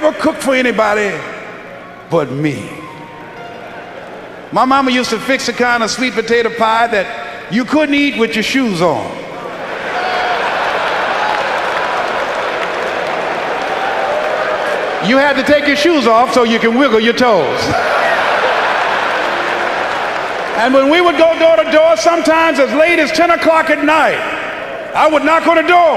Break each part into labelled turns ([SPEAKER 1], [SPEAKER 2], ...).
[SPEAKER 1] never cooked for anybody but me. My mama used to fix a kind of sweet potato pie that you couldn't eat with your shoes on. You had to take your shoes off so you can wiggle your toes. And when we would go door to door, sometimes as late as 10 o'clock at night, I would knock on the door.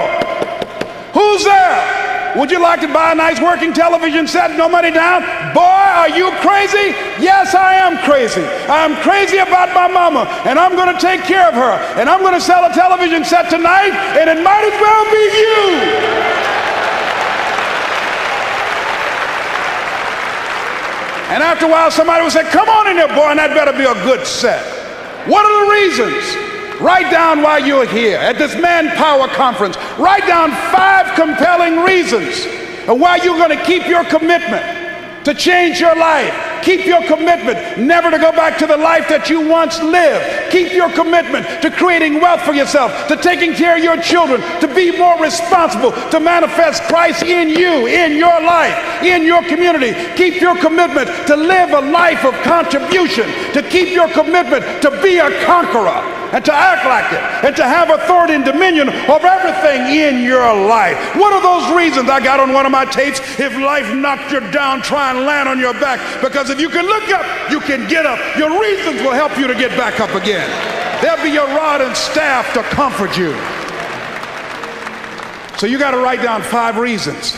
[SPEAKER 1] Who's there? Would you like to buy a nice working television set? No money down? Boy, are you crazy? Yes, I am crazy. I'm crazy about my mama, and I'm going to take care of her. And I'm going to sell a television set tonight, and it might as well be you. And after a while, somebody would say, come on in there, boy, and that better be a good set. What are the reasons? Write down while you're here at this Manpower Conference. Write down 5 compelling reasons of why you're going to keep your commitment to change your life. Keep your commitment never to go back to the life that you once lived. Keep your commitment to creating wealth for yourself, to taking care of your children, to be more responsible, to manifest Christ in you, in your life, in your community. Keep your commitment to live a life of contribution, to keep your commitment to be a conqueror and to act like it and to have authority and dominion over everything in your life. What are those reasons? I got on one of my tapes, if life knocked you down, try and land on your back, because if you can look up, you can get up. Your reasons will help you to get back up again. They'll be your rod and staff to comfort you. So you got to write down 5 reasons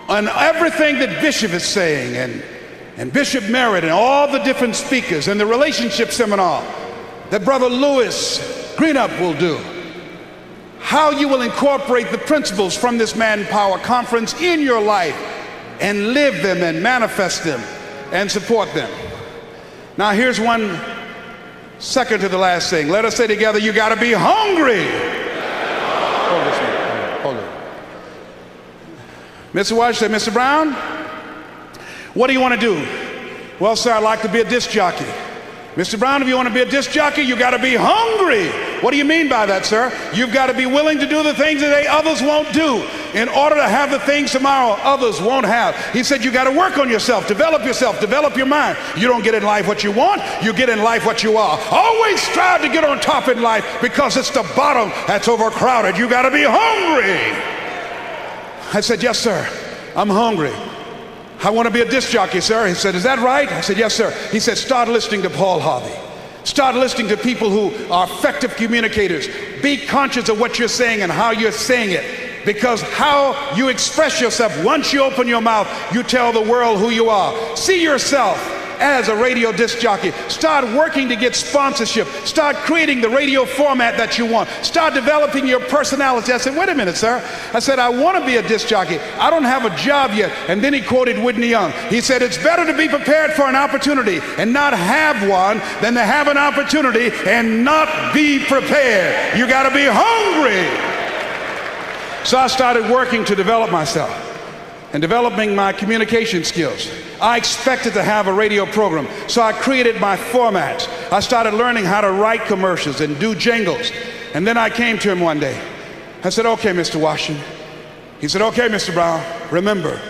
[SPEAKER 1] on everything that Bishop is saying and Bishop Merritt and all the different speakers and the relationship seminar that Brother Lewis Greenup will do. How you will incorporate the principles from this Manpower Conference in your life and live them and manifest them and support them. Now here's one second to the last thing. Let us say together, you got to be hungry. Hold this one. Hold it. Mr. Washington, Mr. Brown, what do you want to do? Well, sir, I'd like to be a disc jockey. Mr. Brown, if you want to be a disc jockey, you got to be hungry. What do you mean by that, sir? You've got to be willing to do the things that others won't do in order to have the things tomorrow others won't have. He said you got to work on yourself, develop your mind. You don't get in life what you want, you get in life what you are. Always strive to get on top in life because it's the bottom that's overcrowded. You got to be hungry. I said, yes, sir, I'm hungry. I want to be a disc jockey, sir. He said, is that right? I said, yes, sir. He said, start listening to Paul Harvey. Start listening to people who are effective communicators. Be conscious of what you're saying and how you're saying it. Because how you express yourself, once you open your mouth, you tell the world who you are. See yourself as a radio disc jockey. Start working to get sponsorship. Start creating the radio format that you want. Start developing your personality. I said, wait a minute, sir. I said, I want to be a disc jockey. I don't have a job yet. And then he quoted Whitney Young. He said, it's better to be prepared for an opportunity and not have one than to have an opportunity and not be prepared. You got to be hungry. So I started working to develop myself and developing my communication skills. I expected to have a radio program, so I created my formats. I started learning how to write commercials and do jingles. And then I came to him one day. I said, okay, Mr. Washington. He said, okay, Mr. Brown, remember,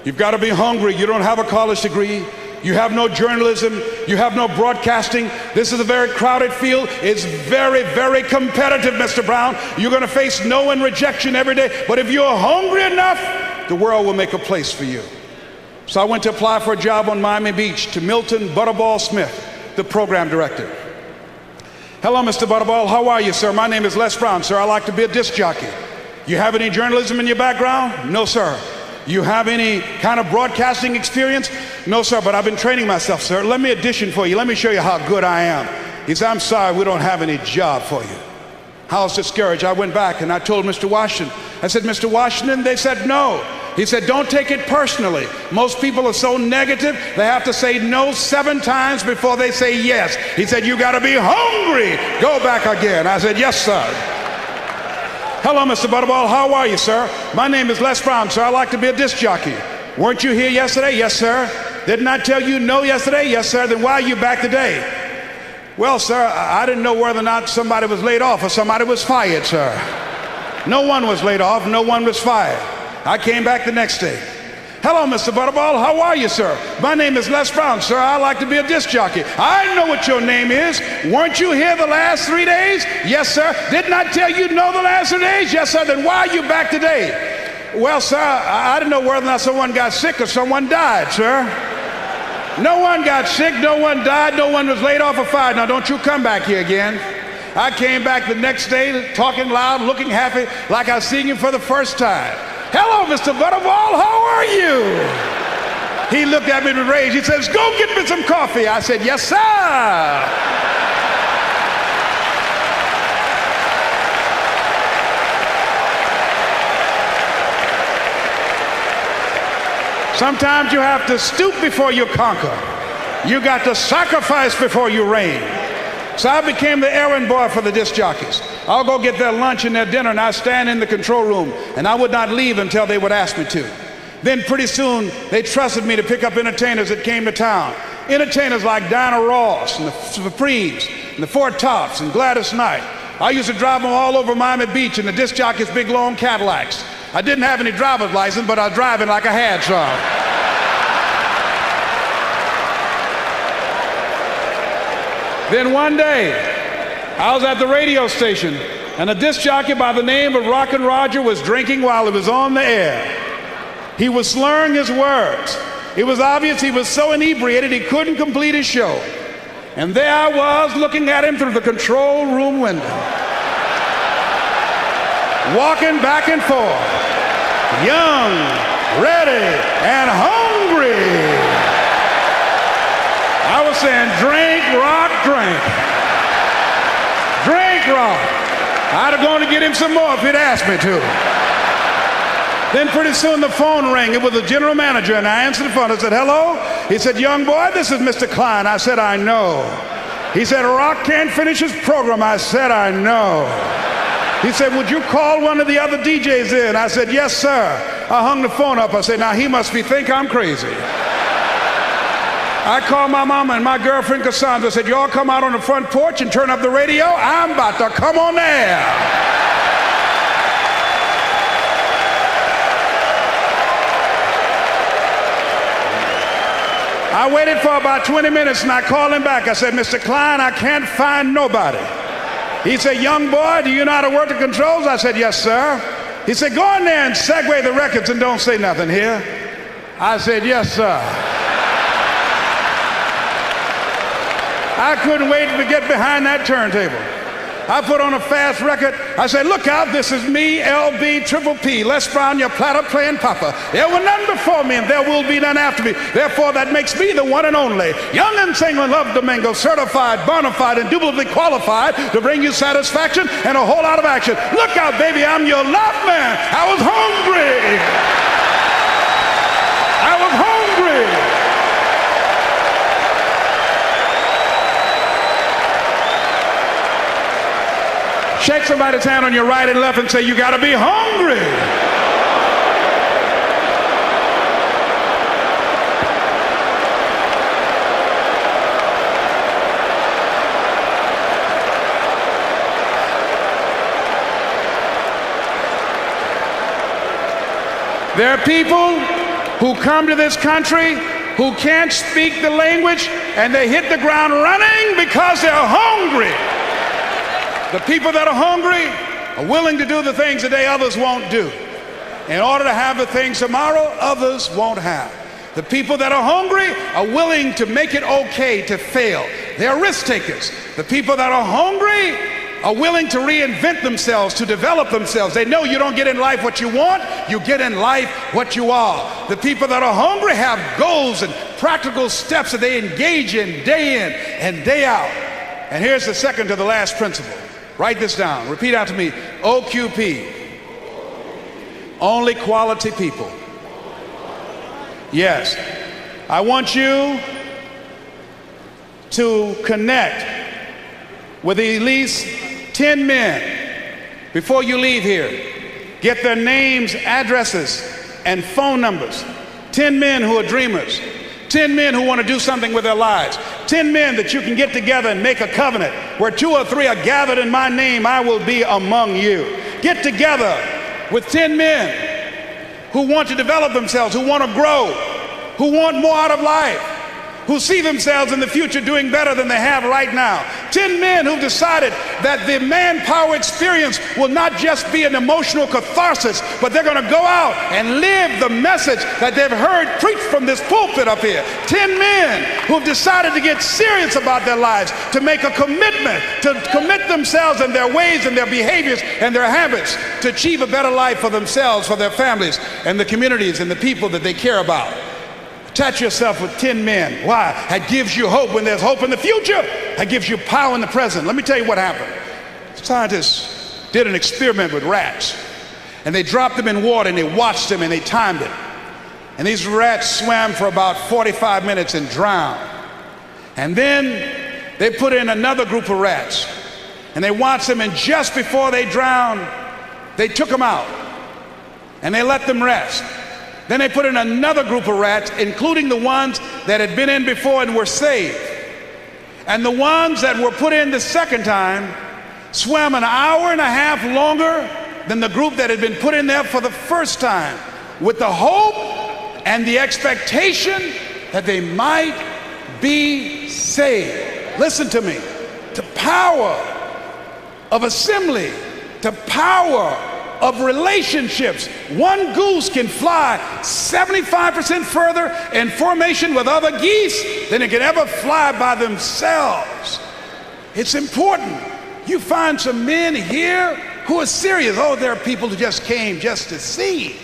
[SPEAKER 1] you've got to be hungry. You don't have a college degree. You have no journalism. You have no broadcasting. This is a very crowded field. It's very, very competitive, Mr. Brown. You're going to face no and rejection every day. But if you're hungry enough, the world will make a place for you. So I went to apply for a job on Miami Beach to Milton Butterball Smith, the program director. Hello, Mr. Butterball. How are you, sir? My name is Les Brown, sir. I like to be a disc jockey. You have any journalism in your background? No, sir. You have any kind of broadcasting experience? No, sir, but I've been training myself, sir. Let me audition for you. Let me show you how good I am. He said, I'm sorry, we don't have any job for you. I was discouraged. I went back and I told Mr. Washington. I said, Mr. Washington, they said no. He said, don't take it personally. Most people are so negative, they have to say no 7 times before they say yes. He said, you got to be hungry. Go back again. I said, yes, sir. Hello, Mr. Butterball. How are you, sir? My name is Les Brown, sir. I like to be a disc jockey. Weren't you here yesterday? Yes, sir. Didn't I tell you no yesterday? Yes, sir. Then why are you back today? Well, sir, I didn't know whether or not somebody was laid off or somebody was fired, sir. No one was laid off. No one was fired. I came back the next day. Hello, Mr. Butterball. How are you, sir? My name is Les Brown, sir. I like to be a disc jockey. I know what your name is. Weren't you here the last 3 days? Yes, sir. Didn't I tell you no the last 3 days? Yes, sir. Then why are you back today? Well, sir, I didn't know whether or not someone got sick or someone died, sir. No one got sick, no one died, no one was laid off or fired. Now, don't you come back here again. I came back the next day talking loud, looking happy, like I was seeing you for the first time. Hello, Mr. Butterball, how are you? He looked at me with rage. He says, go get me some coffee. I said, yes, sir. Sometimes you have to stoop before you conquer. You got to sacrifice before you reign. So I became the errand boy for the disc jockeys. I'll go get their lunch and their dinner, and I'd stand in the control room, and I would not leave until they would ask me to. Then pretty soon, they trusted me to pick up entertainers that came to town. Entertainers like Diana Ross and the Supremes and the Four Tops and Gladys Knight. I used to drive them all over Miami Beach in the disc jockeys' big long Cadillacs. I didn't have any driver's license, but I was driving like I had some. Then one day, I was at the radio station, and a disc jockey by the name of Rockin' Roger was drinking while he was on the air. He was slurring his words. It was obvious he was so inebriated he couldn't complete his show. And there I was looking at him through the control room window, walking back and forth, young, ready, and hungry. I was saying, drink, rock, drink. Drink, rock. I'd have gone to get him some more if he'd asked me to. Then pretty soon the phone rang. It was the general manager, and I answered the phone. I said, hello? He said, young boy, this is Mr. Klein. I said, I know. He said, Rock can't finish his program. I said, I know. He said, would you call one of the other DJs in? I said, yes, sir. I hung the phone up. I said, now he must think I'm crazy. I called my mama and my girlfriend Cassandra. I said, y'all come out on the front porch and turn up the radio. I'm about to come on the air. I waited for about 20 minutes and I called him back. I said, Mr. Klein, I can't find nobody. He said, young boy, do you know how to work the controls? I said, yes, sir. He said, go in there and segue the records and don't say nothing here. I said, yes, sir. I couldn't wait to get behind that turntable. I put on a fast record. I said, look out, this is me, LB, Triple P, Les Brown, your platter playing papa. There were none before me and there will be none after me. Therefore, that makes me the one and only. Young and single, love Domingo, certified, bona fide, indubitably qualified to bring you satisfaction and a whole lot of action. Look out, baby, I'm your love man. I was hungry. I was hungry. Shake somebody's hand on your right and left and say, you gotta be hungry. There are people who come to this country who can't speak the language and they hit the ground running because they're hungry. The people that are hungry are willing to do the things today others won't do in order to have the things tomorrow others won't have. The people that are hungry are willing to make it okay to fail. They're risk takers. The people that are hungry are willing to reinvent themselves, to develop themselves. They know you don't get in life what you want, you get in life what you are. The people that are hungry have goals and practical steps that they engage in and day out. And here's the second to the last principle. Write this down. Repeat out to me. OQP. Only quality people. Yes. I want you to connect with at least 10 men before you leave here. Get their names, addresses, and phone numbers. 10 men who are dreamers. 10 men who want to do something with their lives. 10 men that you can get together and make a covenant. Where 2 or 3 are gathered in my name, I will be among you. Get together with 10 men who want to develop themselves, who want to grow, who want more out of life, who see themselves in the future doing better than they have right now. 10 men who've decided that the manpower experience will not just be an emotional catharsis, but they're going to go out and live the message that they've heard preached from this pulpit up here. 10 men who've decided to get serious about their lives, to make a commitment, to commit themselves and their ways and their behaviors and their habits to achieve a better life for themselves, for their families, and the communities and the people that they care about. Attach yourself with 10 men. Why? That gives you hope when there's hope in the future. That gives you power in the present. Let me tell you what happened. Scientists did an experiment with rats, and they dropped them in water and they watched them and they timed it. And these rats swam for about 45 minutes and drowned. And then they put in another group of rats and they watched them, and just before they drowned, they took them out and they let them rest. Then they put in another group of rats, including the ones that had been in before and were saved. And the ones that were put in the second time swam an hour and a half longer than the group that had been put in there for the first time, with the hope and the expectation that they might be saved. Listen to me. The power of assembly, the power of relationships. One goose can fly 75% further in formation with other geese than it can ever fly by themselves. It's important. You find some men here who are serious. Oh, there are people who just came just to see.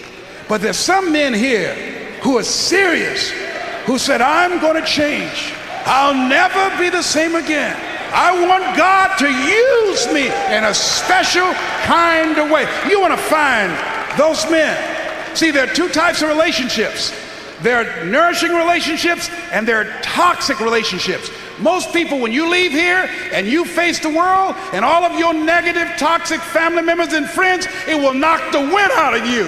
[SPEAKER 1] But there's some men here who are serious, who said, I'm going to change. I'll never be the same again. I want God to use me in a special kind of way. You want to find those men. See, there are two types of relationships. There are nourishing relationships and there are toxic relationships. Most people, when you leave here and you face the world and all of your negative, toxic family members and friends, it will knock the wind out of you.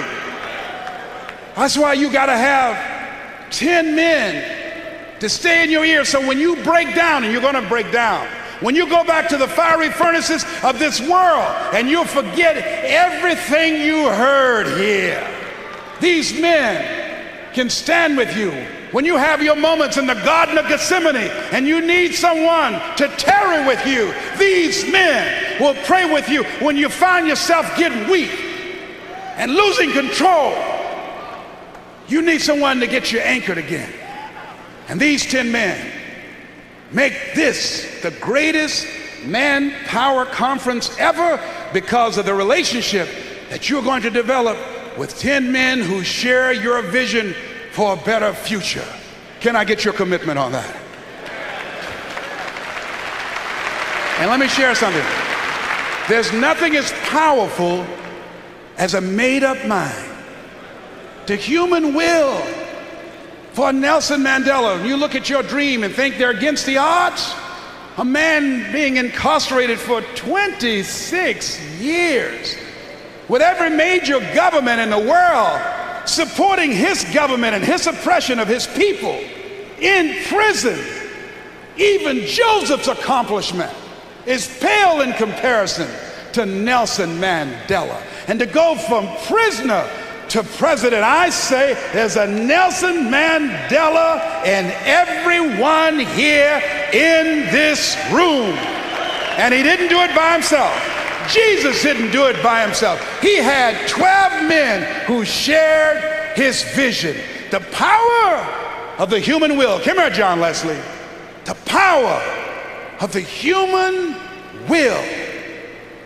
[SPEAKER 1] That's why you got to have 10 men to stay in your ear, so when you break down, and you're going to break down, when you go back to the fiery furnaces of this world and you'll forget everything you heard here, these men can stand with you. When you have your moments in the Garden of Gethsemane and you need someone to tarry with you, these men will pray with you when you find yourself getting weak and losing control. You need someone to get you anchored again. And these 10 men make this the greatest manpower conference ever because of the relationship that you're going to develop with 10 men who share your vision for a better future. Can I get your commitment on that? And let me share something. There's nothing as powerful as a made-up mind. The human will. For Nelson Mandela, you look at your dream and think they're against the odds. A man being incarcerated for 26 years, with every major government in the world supporting his government and his oppression of his people, in prison. Even Joseph's accomplishment is pale in comparison to Nelson Mandela. And to go from prisoner to president, I say there's a Nelson Mandela in everyone here in this room. And he didn't do it by himself. Jesus didn't do it by himself. He had 12 men who shared his vision. The power of the human will. Come here, John Leslie. The power of the human will